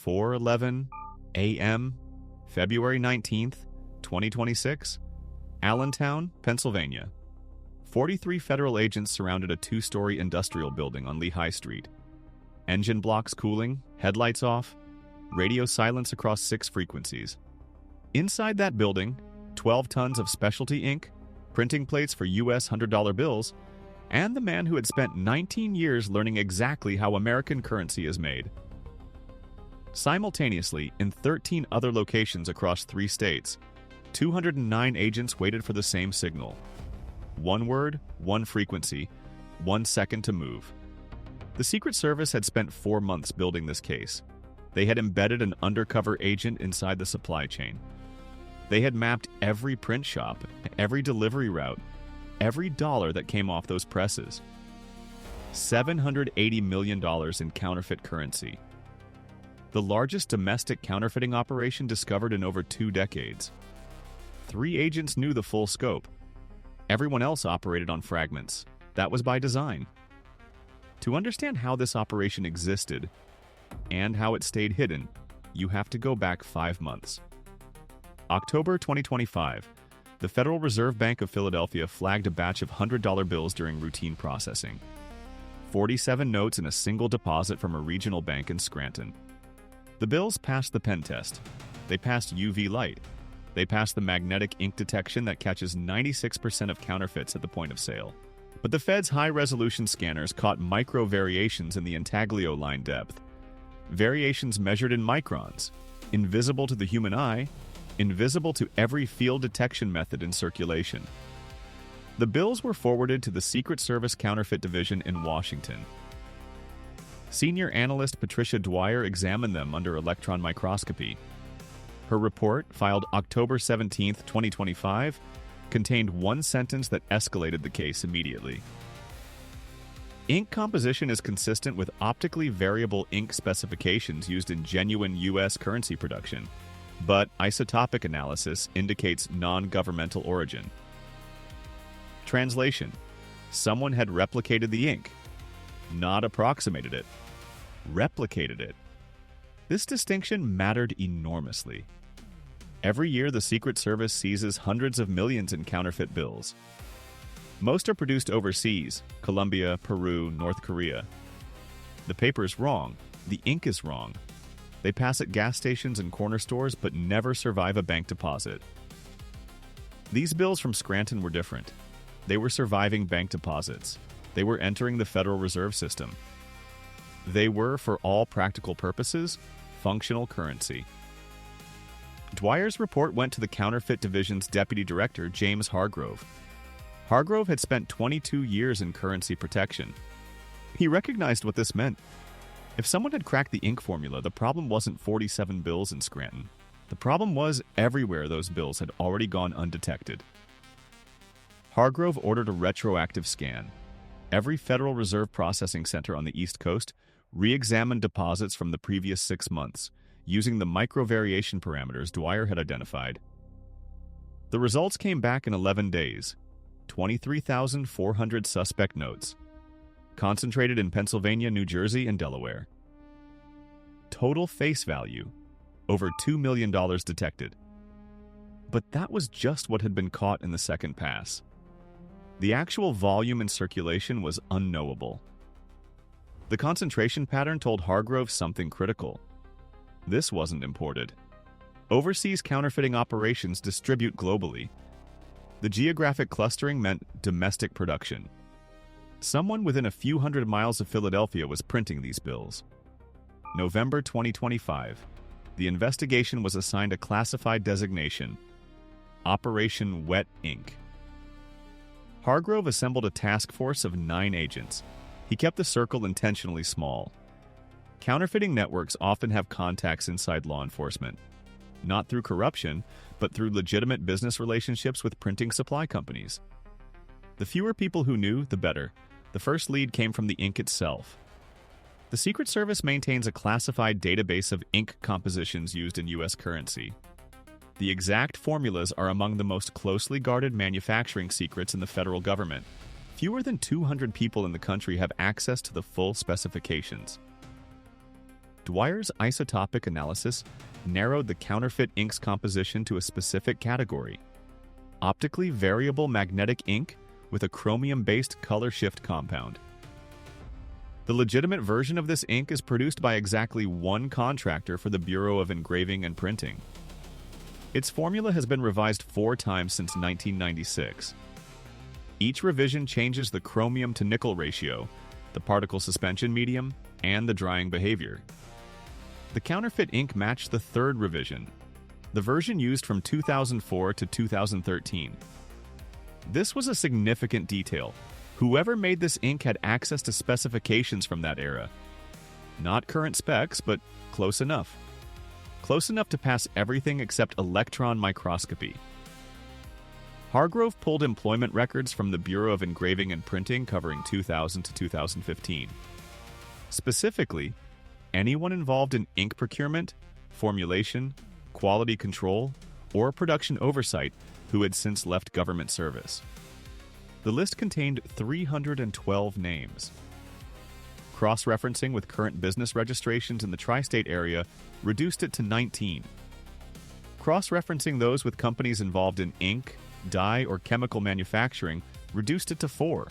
4:11 a.m., February 19th, 2026, Allentown, Pennsylvania. 43 federal agents surrounded a two-story industrial building on Lehigh Street. Engine blocks cooling, headlights off, radio silence across 6 frequencies. Inside that building, 12 tons of specialty ink, printing plates for U.S. $100 bills, and the man who had spent 19 years learning exactly how American currency is made. Simultaneously, in 13 other locations across 3 states, 209 agents waited for the same signal. 1 word, 1 frequency, 1 second to move. The Secret Service had spent 4 months building this case. They had embedded an undercover agent inside the supply chain. They had mapped every print shop, every delivery route, every dollar that came off those presses. $780 million in counterfeit currency. The largest domestic counterfeiting operation discovered in over 2 decades. 3 agents knew the full scope. Everyone else operated on fragments. That was by design. To understand how this operation existed and how it stayed hidden, you have to go back 5 months. October 2025, the Federal Reserve Bank of Philadelphia flagged a batch of $100 bills during routine processing. 47 notes in a single deposit from a regional bank in Scranton. The bills passed the pen test. They passed UV light. They passed the magnetic ink detection that catches 96% of counterfeits at the point of sale. But the Fed's high-resolution scanners caught micro variations in the intaglio line depth. Variations measured in microns, invisible to the human eye, invisible to every field detection method in circulation. The bills were forwarded to the Secret Service Counterfeit Division in Washington. Senior analyst Patricia Dwyer examined them under electron microscopy. Her report, filed October 17, 2025, contained 1 sentence that escalated the case immediately. Ink composition is consistent with optically variable ink specifications used in genuine U.S. currency production, but isotopic analysis indicates non-governmental origin. Translation: someone had replicated the ink, not approximated it, replicated it. This distinction mattered enormously. Every year, the Secret Service seizes hundreds of millions in counterfeit bills. Most are produced overseas: Colombia, Peru, North Korea. The paper is wrong. The ink is wrong. They pass at gas stations and corner stores but never survive a bank deposit. These bills from Scranton were different. They were surviving bank deposits. They were entering the Federal Reserve System. They were, for all practical purposes, functional currency. Dwyer's report went to the Counterfeit Division's Deputy Director, James Hargrove. Hargrove had spent 22 years in currency protection. He recognized what this meant. If someone had cracked the ink formula, the problem wasn't 47 bills in Scranton. The problem was everywhere those bills had already gone undetected. Hargrove ordered a retroactive scan. Every Federal Reserve processing center on the East Coast re-examined deposits from the previous 6 months, using the microvariation parameters Dwyer had identified. The results came back in 11 days. 23,400 suspect notes, concentrated in Pennsylvania, New Jersey, and Delaware. Total face value, over $2 million detected. But that was just what had been caught in the second pass. The actual volume in circulation was unknowable. The concentration pattern told Hargrove something critical. This wasn't imported. Overseas counterfeiting operations distribute globally. The geographic clustering meant domestic production. Someone within a few hundred miles of Philadelphia was printing these bills. November 2025. The investigation was assigned a classified designation: Operation Wet Ink. Hargrove assembled a task force of 9 agents. He kept the circle intentionally small. Counterfeiting networks often have contacts inside law enforcement, not through corruption, but through legitimate business relationships with printing supply companies. The fewer people who knew, the better. The first lead came from the ink itself. The Secret Service maintains a classified database of ink compositions used in U.S. currency. The exact formulas are among the most closely guarded manufacturing secrets in the federal government. Fewer than 200 people in the country have access to the full specifications. Dwyer's isotopic analysis narrowed the counterfeit ink's composition to a specific category: optically variable magnetic ink with a chromium-based color shift compound. The legitimate version of this ink is produced by exactly one contractor for the Bureau of Engraving and Printing. Its formula has been revised 4 times since 1996. Each revision changes the chromium to nickel ratio, the particle suspension medium, and the drying behavior. The counterfeit ink matched the 3rd revision, the version used from 2004 to 2013. This was a significant detail. Whoever made this ink had access to specifications from that era. Not current specs, but close enough. Close enough to pass everything except electron microscopy. Hargrove pulled employment records from the Bureau of Engraving and Printing covering 2000 to 2015. Specifically, anyone involved in ink procurement, formulation, quality control, or production oversight who had since left government service. The list contained 312 names. Cross-referencing with current business registrations in the tri-state area reduced it to 19. Cross-referencing those with companies involved in ink, dye, or chemical manufacturing reduced it to 4.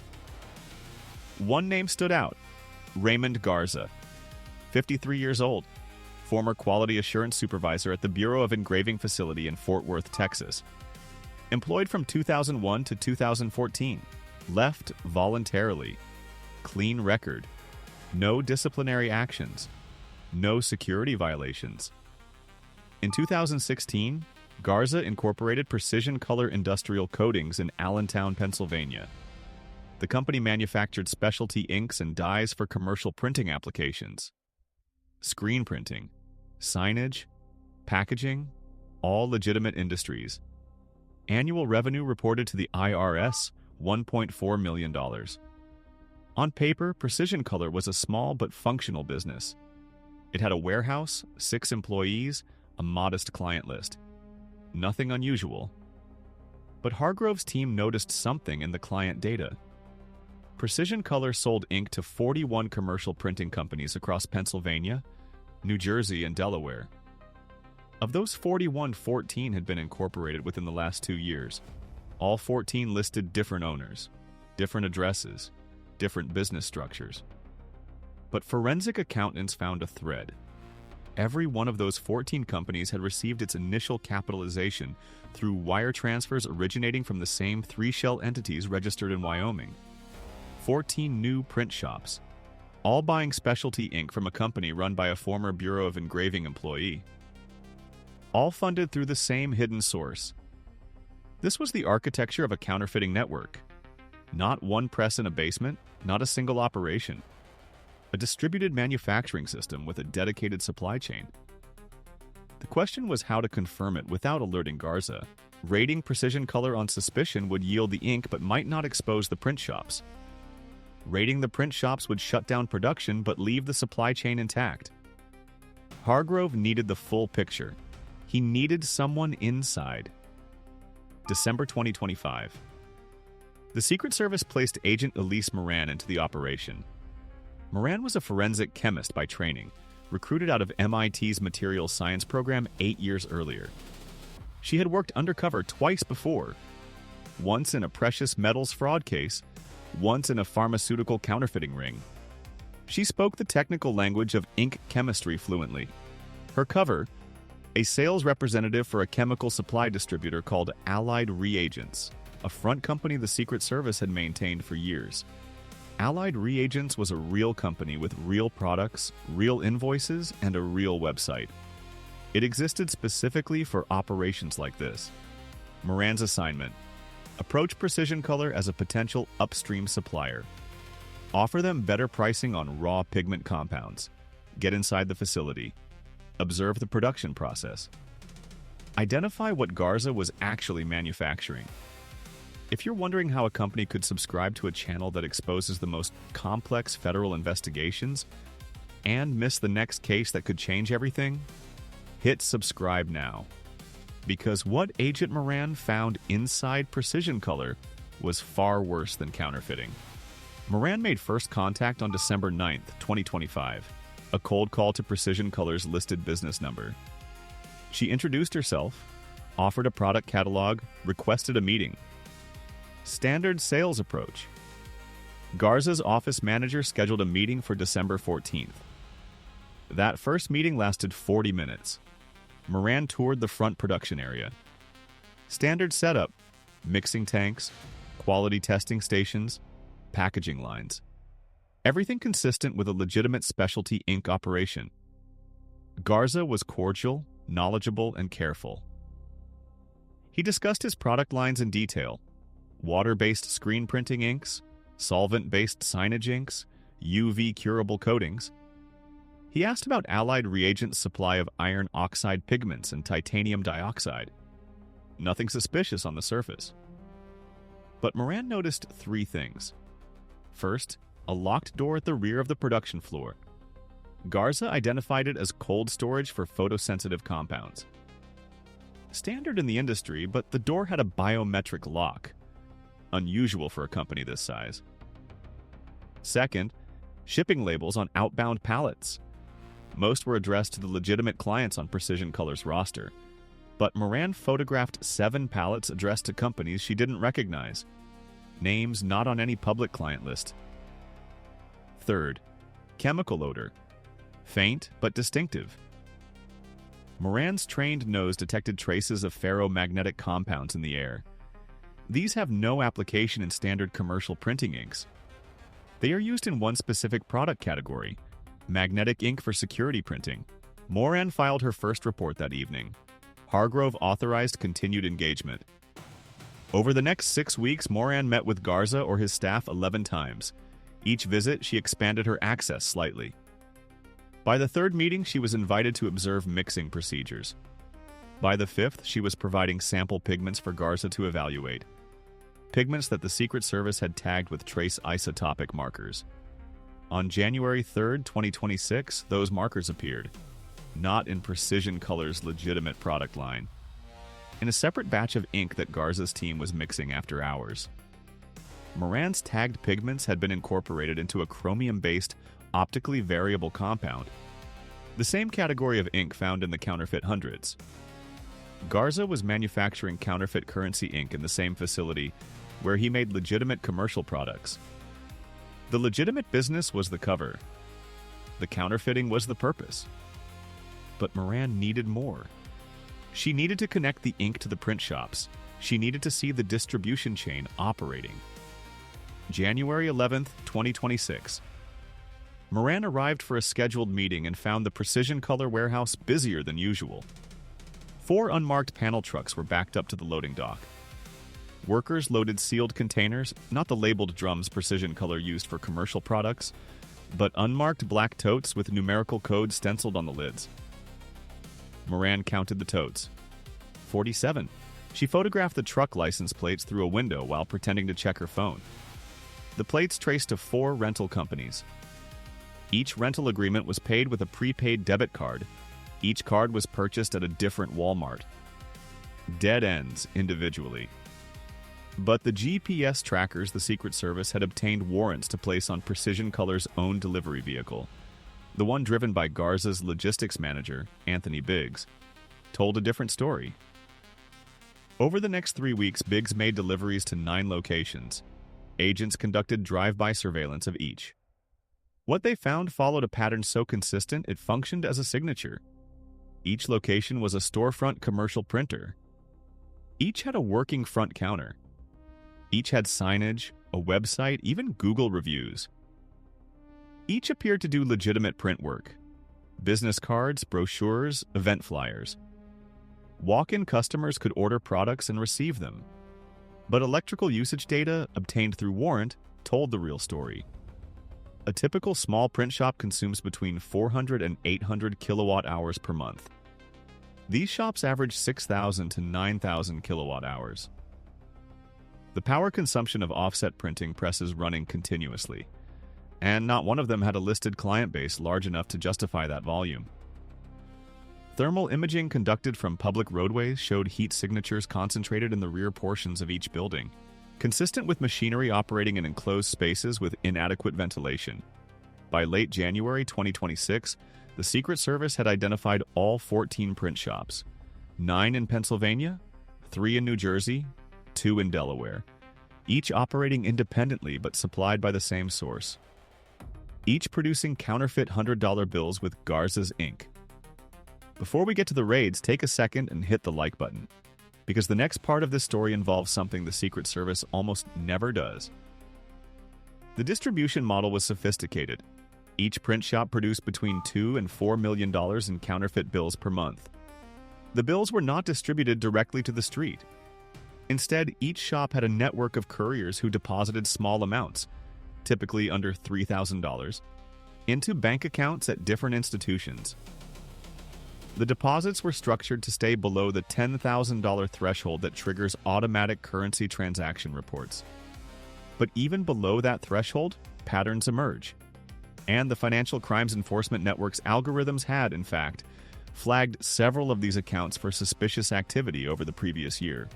One name stood out: Raymond Garza, 53 years old, former quality assurance supervisor at the Bureau of Engraving facility in Fort Worth, Texas. Employed from 2001 to 2014. Left voluntarily. Clean record. No disciplinary actions. No security violations. In 2016, Garza incorporated Precision Color Industrial Coatings in Allentown, Pennsylvania. The company manufactured specialty inks and dyes for commercial printing applications. Screen printing, signage, packaging, all legitimate industries. Annual revenue reported to the IRS, $1.4 million. On paper, Precision Color was a small but functional business. It had a warehouse, 6 employees, a modest client list. Nothing unusual. But Hargrove's team noticed something in the client data. Precision Color sold ink to 41 commercial printing companies across Pennsylvania, New Jersey, and Delaware. Of those 41, 14 had been incorporated within the last 2 years. All 14 listed different owners, different addresses, different business structures. But forensic accountants found a thread. Every one of those 14 companies had received its initial capitalization through wire transfers originating from the same 3 shell entities registered in Wyoming. 14 new print shops, all buying specialty ink from a company run by a former Bureau of Engraving employee. All funded through the same hidden source. This was the architecture of a counterfeiting network. Not one press in a basement, not a single operation. A distributed manufacturing system with a dedicated supply chain. The question was how to confirm it without alerting Garza. Raiding Precision Color on suspicion would yield the ink but might not expose the print shops. Raiding the print shops would shut down production but leave the supply chain intact. Hargrove needed the full picture. He needed someone inside. December 2025. The Secret Service placed Agent Elise Moran into the operation. Moran was a forensic chemist by training, recruited out of MIT's materials science program 8 years earlier. She had worked undercover twice before, once in a precious metals fraud case, once in a pharmaceutical counterfeiting ring. She spoke the technical language of ink chemistry fluently. Her cover, a sales representative for a chemical supply distributor called Allied Reagents, a front company the Secret Service had maintained for years. Allied Reagents was a real company with real products, real invoices, and a real website. It existed specifically for operations like this. Moran's assignment: approach Precision Color as a potential upstream supplier. Offer them better pricing on raw pigment compounds. Get inside the facility. Observe the production process. Identify what Garza was actually manufacturing. If you're wondering how a company could subscribe to a channel that exposes the most complex federal investigations and miss the next case that could change everything, hit subscribe now. Because what Agent Moran found inside Precision Color was far worse than counterfeiting. Moran made first contact on December 9th, 2025. a cold call to Precision Colors' listed business number. She introduced herself, offered a product catalog, requested a meeting. Standard sales approach. Garza's office manager scheduled a meeting for December 14th. That first meeting lasted 40 minutes. Moran toured the front production area. Standard setup: mixing tanks, quality testing stations, packaging lines. Everything consistent with a legitimate specialty ink operation. Garza was cordial, knowledgeable, and careful. He discussed his product lines in detail: water-based screen printing inks, solvent-based signage inks, UV curable coatings. He asked about Allied Reagents' supply of iron oxide pigments and titanium dioxide. Nothing suspicious on the surface. But Moran noticed three things. First, a locked door at the rear of the production floor. Garza identified it as cold storage for photosensitive compounds. Standard in the industry, but the door had a biometric lock. Unusual for a company this size. Second, shipping labels on outbound pallets. Most were addressed to the legitimate clients on Precision Colors' roster. But Moran photographed 7 pallets addressed to companies she didn't recognize. Names not on any public client list. Third, chemical odor. Faint, but distinctive. Moran's trained nose detected traces of ferromagnetic compounds in the air. These have no application in standard commercial printing inks. They are used in one specific product category: magnetic ink for security printing. Moran filed her first report that evening. Hargrove authorized continued engagement. Over the next 6 weeks, Moran met with Garza or his staff 11 times. Each visit, she expanded her access slightly. By the third meeting, she was invited to observe mixing procedures. By the fifth, she was providing sample pigments for Garza to evaluate. Pigments that the Secret Service had tagged with trace isotopic markers. On January 3, 2026, those markers appeared. Not in Precision Colors' legitimate product line. In a separate batch of ink that Garza's team was mixing after hours. Moran's tagged pigments had been incorporated into a chromium-based, optically variable compound, the same category of ink found in the counterfeit hundreds. Garza was manufacturing counterfeit currency ink in the same facility where he made legitimate commercial products. The legitimate business was the cover. The counterfeiting was the purpose. But Moran needed more. She needed to connect the ink to the print shops. She needed to see the distribution chain operating. January 11th, 2026. Moran arrived for a scheduled meeting and found the Precision Color warehouse busier than usual. 4 unmarked panel trucks were backed up to the loading dock. Workers loaded sealed containers, not the labeled drums Precision Color used for commercial products, but unmarked black totes with numerical codes stenciled on the lids. Moran counted the totes. 47. She photographed the truck license plates through a window while pretending to check her phone. The plates traced to 4 rental companies. Each rental agreement was paid with a prepaid debit card. Each card was purchased at a different Walmart. Dead ends individually. But the GPS trackers the Secret Service had obtained warrants to place on Precision Colors' own delivery vehicle, the one driven by Garza's logistics manager, Anthony Biggs, told a different story. Over the next 3 weeks, Biggs made deliveries to 9 locations. Agents conducted drive-by surveillance of each. What they found followed a pattern so consistent it functioned as a signature. Each location was a storefront commercial printer. Each had a working front counter. Each had signage, a website, even Google reviews. Each appeared to do legitimate print work. Business cards, brochures, event flyers. Walk-in customers could order products and receive them. But electrical usage data, obtained through warrant, told the real story. A typical small print shop consumes between 400 and 800 kilowatt hours per month. These shops average 6,000 to 9,000 kilowatt hours. The power consumption of offset printing presses running continuously, and not one of them had a listed client base large enough to justify that volume. Thermal imaging conducted from public roadways showed heat signatures concentrated in the rear portions of each building, consistent with machinery operating in enclosed spaces with inadequate ventilation. By late January 2026, the Secret Service had identified all 14 print shops, 9 in Pennsylvania, 3 in New Jersey, 2 in Delaware, each operating independently but supplied by the same source, each producing counterfeit $100 bills with Garza's ink. Before we get to the raids, take a second and hit the like button, because the next part of this story involves something the Secret Service almost never does. The distribution model was sophisticated. Each print shop produced between $2 and $4 million in counterfeit bills per month. The bills were not distributed directly to the street. Instead, each shop had a network of couriers who deposited small amounts, typically under $3,000, into bank accounts at different institutions. The deposits were structured to stay below the $10,000 threshold that triggers automatic currency transaction reports. But even below that threshold, patterns emerge. And the Financial Crimes Enforcement Network's algorithms had, in fact, flagged several of these accounts for suspicious activity over the previous year.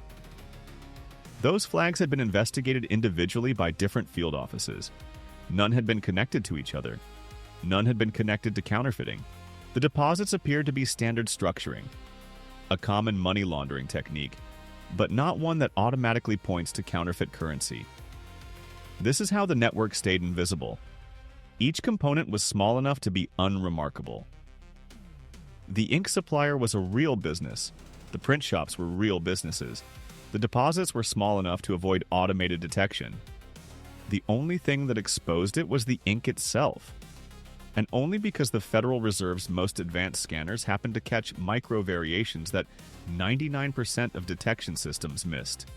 Those flags had been investigated individually by different field offices. None had been connected to each other. None had been connected to counterfeiting. The deposits appeared to be standard structuring, a common money laundering technique, but not one that automatically points to counterfeit currency. This is how the network stayed invisible. Each component was small enough to be unremarkable. The ink supplier was a real business. The print shops were real businesses. The deposits were small enough to avoid automated detection. The only thing that exposed it was the ink itself. And only because the Federal Reserve's most advanced scanners happened to catch micro variations that 99% of detection systems missed.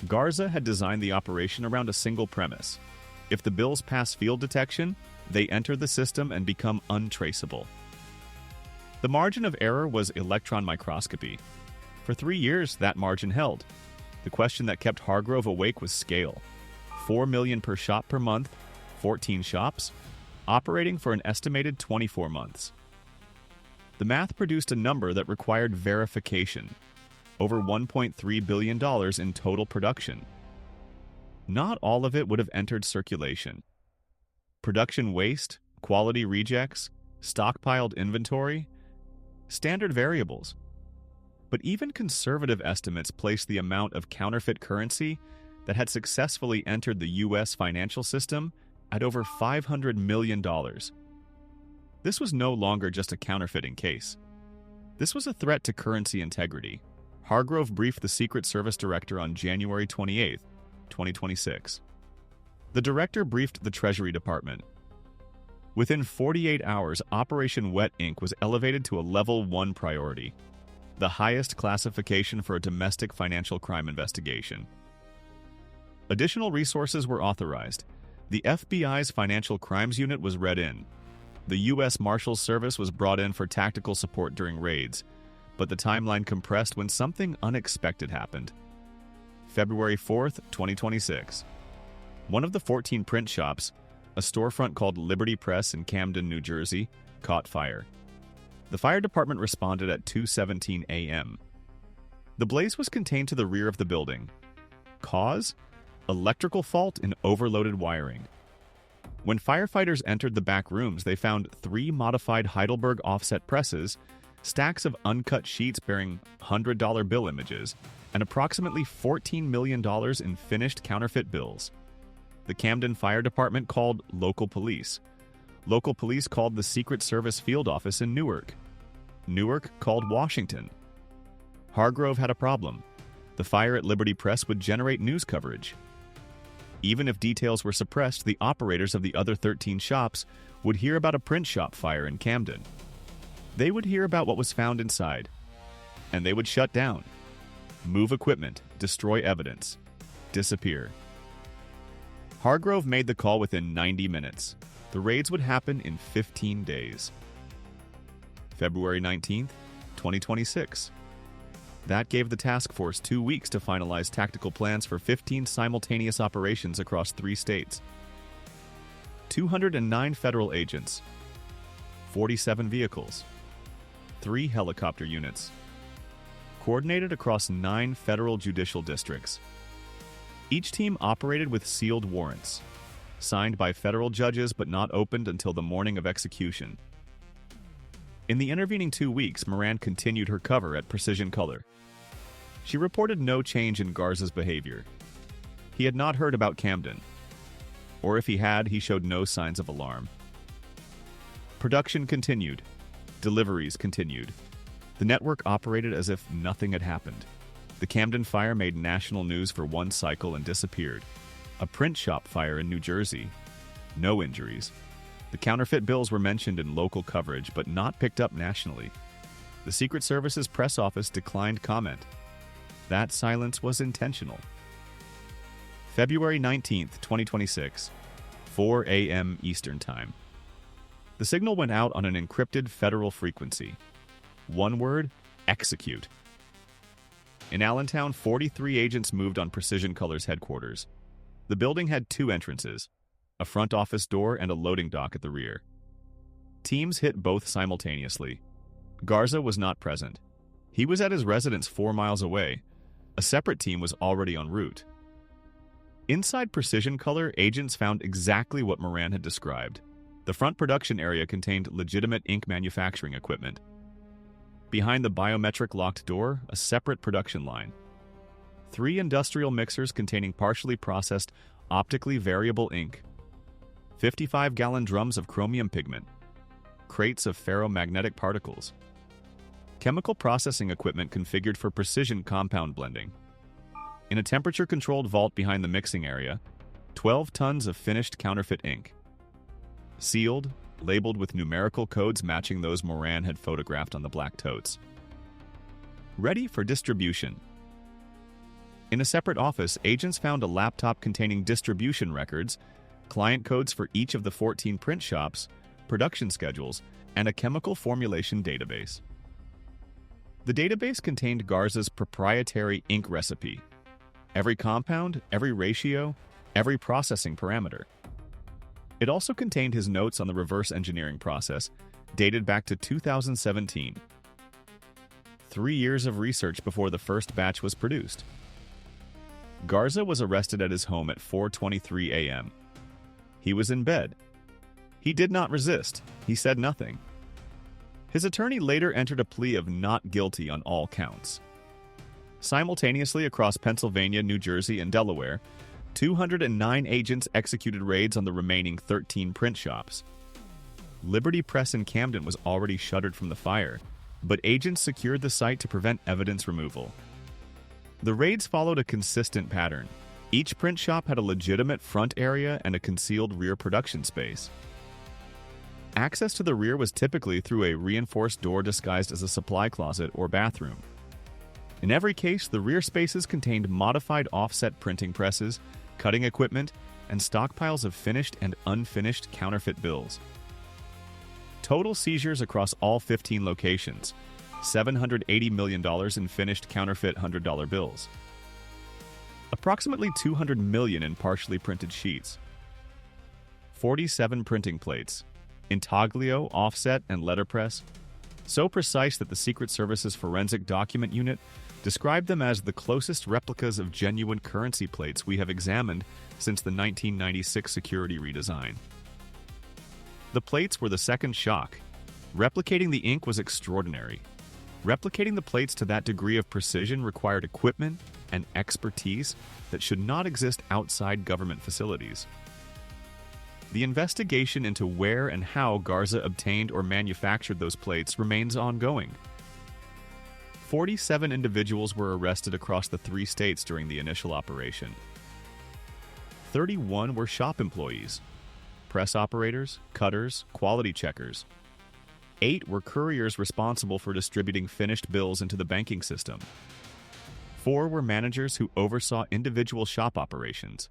Garza had designed the operation around a single premise. If the bills pass field detection, they enter the system and become untraceable. The margin of error was electron microscopy. For 3 years, that margin held. The question that kept Hargrove awake was scale. $4 million per shop per month, 14 shops, operating for an estimated 24 months. The math produced a number that required verification. Over $1.3 billion in total production. Not all of it would have entered circulation. Production waste, quality rejects, stockpiled inventory, standard variables. But even conservative estimates placed the amount of counterfeit currency that had successfully entered the U.S. financial system at over $500 million. This was no longer just a counterfeiting case. This was a threat to currency integrity. Hargrove briefed the Secret Service director on January 28, 2026. The director briefed the Treasury Department. Within 48 hours, Operation Wet Ink was elevated to a Level 1 priority, the highest classification for a domestic financial crime investigation. Additional resources were authorized. The FBI's Financial Crimes Unit was read in. The U.S. Marshals Service was brought in for tactical support during raids, but the timeline compressed when something unexpected happened. February 4th, 2026. One of the 14 print shops, a storefront called Liberty Press in Camden, New Jersey, caught fire. The fire department responded at 2:17 a.m. The blaze was contained to the rear of the building. Cause? Electrical fault in overloaded wiring. When firefighters entered the back rooms, they found 3 modified Heidelberg offset presses, stacks of uncut sheets bearing $100 bill images, and approximately $14 million in finished counterfeit bills. The Camden Fire Department called local police. Local police called the Secret Service field office in Newark. Newark called Washington. Hargrove had a problem. The fire at Liberty Press would generate news coverage. Even if details were suppressed, the operators of the other 13 shops would hear about a print shop fire in Camden. They would hear about what was found inside, and they would shut down, move equipment, destroy evidence, disappear. Hargrove made the call within 90 minutes. The raids would happen in 15 days. February 19th, 2026. That gave the task force 2 weeks to finalize tactical plans for 15 simultaneous operations across 3 states. 209 federal agents, 47 vehicles, 3 helicopter units, coordinated across 9 federal judicial districts. Each team operated with sealed warrants. signed by federal judges but not opened until the morning of execution. In the intervening 2 weeks, Moran continued her cover at Precision Color. She reported no change in Garza's behavior. He had not heard about Camden. Or if he had, he showed no signs of alarm. Production continued. Deliveries continued. The network operated as if nothing had happened. The Camden fire made national news for one cycle and disappeared. A print shop fire in New Jersey. No injuries. The counterfeit bills were mentioned in local coverage, but not picked up nationally. The Secret Service's press office declined comment. That silence was intentional. February 19, 2026, 4 a.m. Eastern Time. The signal went out on an encrypted federal frequency. One word: execute. In Allentown, 43 agents moved on Precision Colors headquarters. The building had 2 entrances, a front office door and a loading dock at the rear. Teams hit both simultaneously. Garza was not present. He was at his residence 4 miles away. A separate team was already en route. Inside Precision Color, agents found exactly what Moran had described. The front production area contained legitimate ink manufacturing equipment. Behind the biometric locked door, a separate production line. 3 industrial mixers containing partially processed, optically variable ink. 55-gallon drums of chromium pigment. Crates of ferromagnetic particles. Chemical processing equipment configured for precision compound blending. In a temperature-controlled vault behind the mixing area, 12 tons of finished counterfeit ink. Sealed, labeled with numerical codes matching those Moran had photographed on the black totes. Ready for distribution. In a separate office, agents found a laptop containing distribution records, client codes for each of the 14 print shops, production schedules, and a chemical formulation database. The database contained Garza's proprietary ink recipe. Every compound, every ratio, every processing parameter. It also contained his notes on the reverse engineering process, dated back to 2017. 3 years of research before the first batch was produced. Garza was arrested at his home at 4:23 a.m. He was in bed. He did not resist. He said nothing. His attorney later entered a plea of not guilty on all counts. Simultaneously across Pennsylvania, New Jersey, and Delaware, 209 agents executed raids on the remaining 13 print shops. Liberty Press in Camden was already shuttered from the fire, but agents secured the site to prevent evidence removal. The raids followed a consistent pattern. Each print shop had a legitimate front area and a concealed rear production space. Access to the rear was typically through a reinforced door disguised as a supply closet or bathroom. In every case, the rear spaces contained modified offset printing presses, cutting equipment, and stockpiles of finished and unfinished counterfeit bills. Total seizures across all 15 locations, $780 million in finished counterfeit $100 bills. Approximately $200 million in partially printed sheets. 47 printing plates, intaglio, offset, and letterpress, so precise that the Secret Service's Forensic Document Unit described them as the closest replicas of genuine currency plates we have examined since the 1996 security redesign. The plates were the second shock. Replicating the ink was extraordinary. Replicating the plates to that degree of precision required equipment and expertise that should not exist outside government facilities. The investigation into where and how Garza obtained or manufactured those plates remains ongoing. 47 individuals were arrested across the 3 states during the initial operation. 31 were shop employees, press operators, cutters, quality checkers. 8 were couriers responsible for distributing finished bills into the banking system. 4 were managers who oversaw individual shop operations.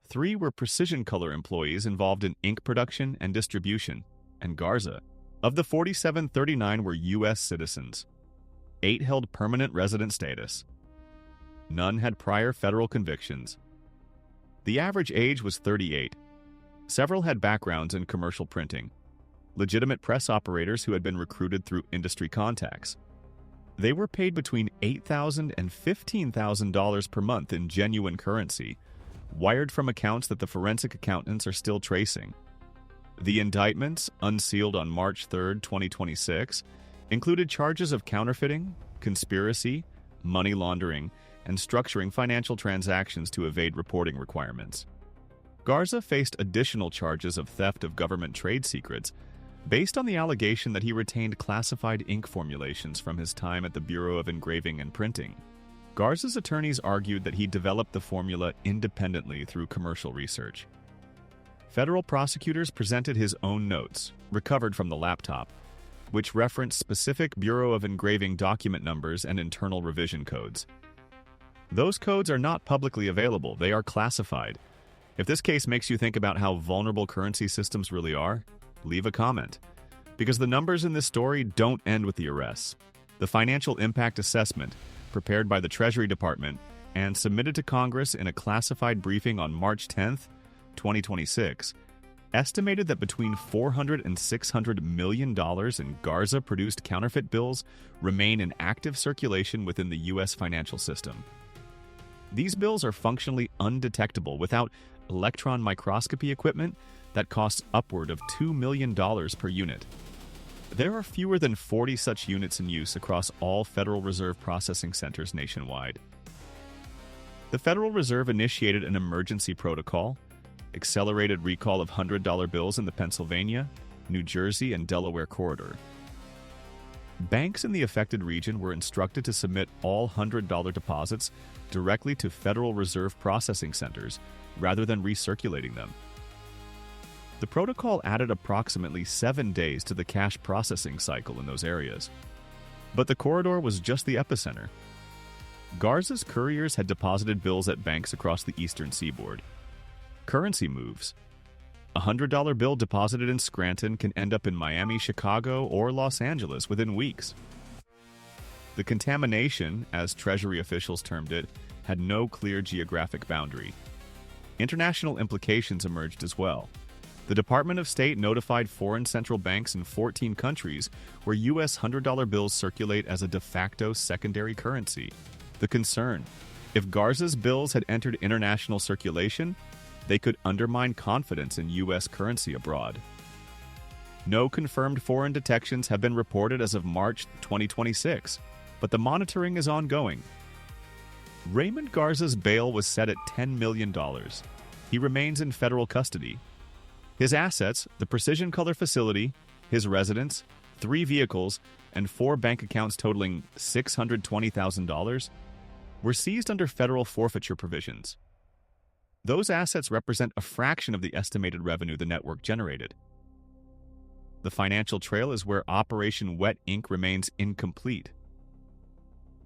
3 were Precision Color employees involved in ink production and distribution, and Garza. Of the 47, 39 were U.S. citizens. 8 held permanent resident status. None had prior federal convictions. The average age was 38. Several had backgrounds in commercial printing. Legitimate press operators who had been recruited through industry contacts. They were paid between $8,000 and $15,000 per month in genuine currency, wired from accounts that the forensic accountants are still tracing. The indictments, unsealed on March 3, 2026, included charges of counterfeiting, conspiracy, money laundering, and structuring financial transactions to evade reporting requirements. Garza faced additional charges of theft of government trade secrets based on the allegation that he retained classified ink formulations from his time at the Bureau of Engraving and Printing. Garza's attorneys argued that he developed the formula independently through commercial research. Federal prosecutors presented his own notes, recovered from the laptop, which referenced specific Bureau of Engraving document numbers and internal revision codes. Those codes are not publicly available, they are classified. If this case makes you think about how vulnerable currency systems really are, leave a comment. Because the numbers in this story don't end with the arrests. The financial impact assessment, prepared by the Treasury Department and submitted to Congress in a classified briefing on March 10, 2026, estimated that between $400 and $600 million in Garza-produced counterfeit bills remain in active circulation within the U.S. financial system. These bills are functionally undetectable without electron microscopy equipment that costs upward of $2 million per unit. There are fewer than 40 such units in use across all Federal Reserve processing centers nationwide. The Federal Reserve initiated an emergency protocol, accelerated recall of $100 bills in the Pennsylvania, New Jersey, and Delaware corridor. Banks in the affected region were instructed to submit all $100 deposits directly to Federal Reserve processing centers rather than recirculating them. The protocol added approximately 7 days to the cash processing cycle in those areas. But the corridor was just the epicenter. Garza's couriers had deposited bills at banks across the eastern seaboard. Currency moves. A $100 bill deposited in Scranton can end up in Miami, Chicago, or Los Angeles within weeks. The contamination, as Treasury officials termed it, had no clear geographic boundary. International implications emerged as well. The Department of State notified foreign central banks in 14 countries where U.S. $100 bills circulate as a de facto secondary currency. The concern: if Garza's bills had entered international circulation, they could undermine confidence in U.S. currency abroad. No confirmed foreign detections have been reported as of March 2026, but the monitoring is ongoing. Raymond Garza's bail was set at $10 million. He remains in federal custody. His assets, the Precision Color facility, his residence, 3 vehicles, and 4 bank accounts totaling $620,000, were seized under federal forfeiture provisions. Those assets represent a fraction of the estimated revenue the network generated. The financial trail is where Operation Wet Ink remains incomplete.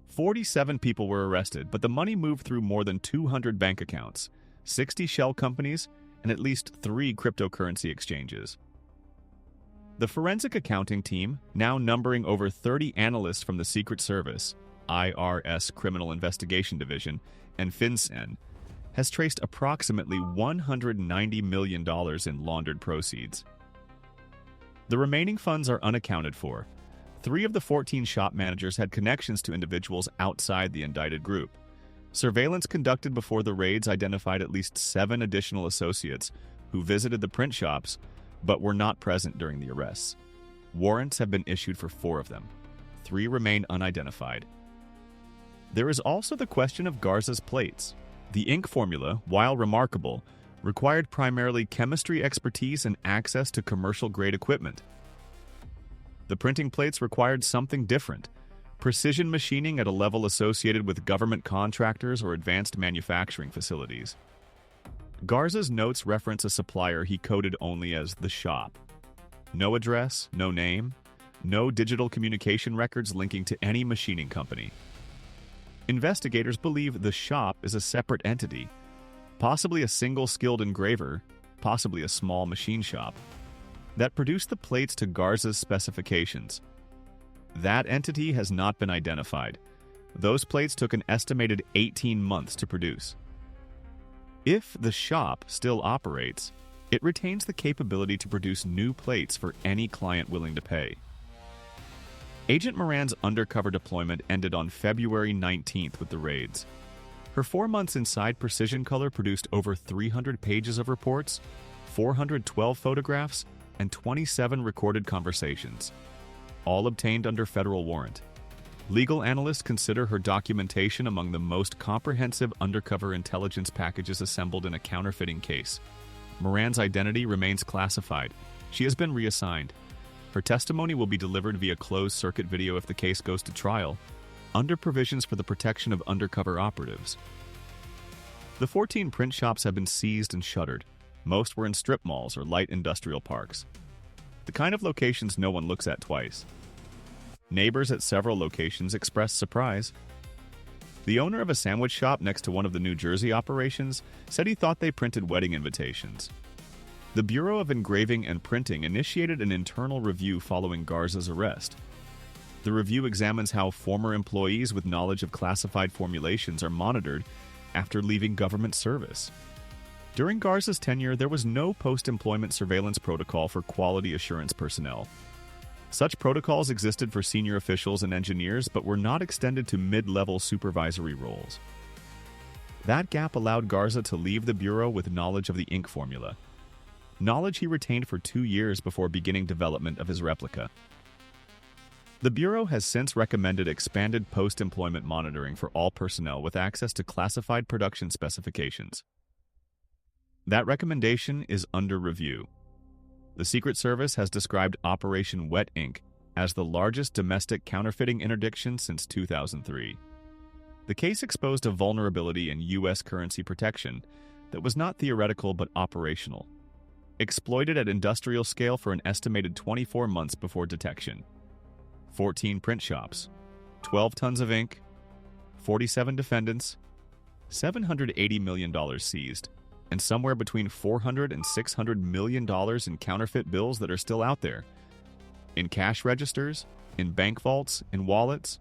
47 people were arrested, but the money moved through more than 200 bank accounts, 60 shell companies, and at least 3 cryptocurrency exchanges. The forensic accounting team, now numbering over 30 analysts from the Secret Service, IRS Criminal Investigation Division, and FinCEN, has traced approximately $190 million in laundered proceeds. The remaining funds are unaccounted for. 3 of the 14 shop managers had connections to individuals outside the indicted group. Surveillance conducted before the raids identified at least 7 additional associates who visited the print shops but were not present during the arrests. Warrants have been issued for 4 of them. 3 remain unidentified. There is also the question of Garza's plates. The ink formula, while remarkable, required primarily chemistry expertise and access to commercial-grade equipment. The printing plates required something different: precision machining at a level associated with government contractors or advanced manufacturing facilities. Garza's notes reference a supplier he coded only as the shop. No address, no name, no digital communication records linking to any machining company. Investigators believe the shop is a separate entity, possibly a single skilled engraver, possibly a small machine shop, that produced the plates to Garza's specifications. That entity has not been identified. Those plates took an estimated 18 months to produce. If the shop still operates, it retains the capability to produce new plates for any client willing to pay. Agent Moran's undercover deployment ended on February 19th with the raids. Her 4 months inside Precision Color produced over 300 pages of reports, 412 photographs, and 27 recorded conversations, all obtained under federal warrant. Legal analysts consider her documentation among the most comprehensive undercover intelligence packages assembled in a counterfeiting case. Moran's identity remains classified. She has been reassigned. Her testimony will be delivered via closed-circuit video if the case goes to trial, under provisions for the protection of undercover operatives. The 14 print shops have been seized and shuttered. Most were in strip malls or light industrial parks, the kind of locations no one looks at twice. Neighbors at several locations expressed surprise. The owner of a sandwich shop next to one of the New Jersey operations said he thought they printed wedding invitations. The Bureau of Engraving and Printing initiated an internal review following Garza's arrest. The review examines how former employees with knowledge of classified formulations are monitored after leaving government service. During Garza's tenure, there was no post-employment surveillance protocol for quality assurance personnel. Such protocols existed for senior officials and engineers, but were not extended to mid-level supervisory roles. That gap allowed Garza to leave the Bureau with knowledge of the ink formula, knowledge he retained for 2 years before beginning development of his replica. The Bureau has since recommended expanded post-employment monitoring for all personnel with access to classified production specifications. That recommendation is under review. The Secret Service has described Operation Wet Ink as the largest domestic counterfeiting interdiction since 2003. The case exposed a vulnerability in U.S. currency protection that was not theoretical but operational, exploited at industrial scale for an estimated 24 months before detection. 14 print shops, 12 tons of ink, 47 defendants, $780 million seized, and somewhere between $400 and $600 million in counterfeit bills that are still out there. In cash registers, in bank vaults, in wallets,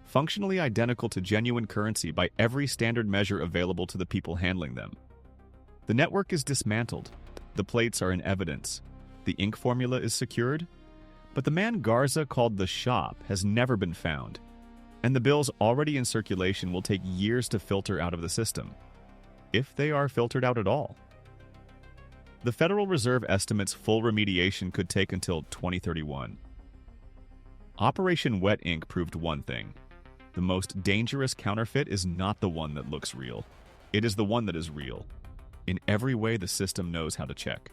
functionally identical to genuine currency by every standard measure available to the people handling them. The network is dismantled. The plates are in evidence. The ink formula is secured. But the man Garza called the shop has never been found, and the bills already in circulation will take years to filter out of the system, if they are filtered out at all. The Federal Reserve estimates full remediation could take until 2031. Operation Wet Ink proved one thing. The most dangerous counterfeit is not the one that looks real. It is the one that is real. In every way the system knows how to check.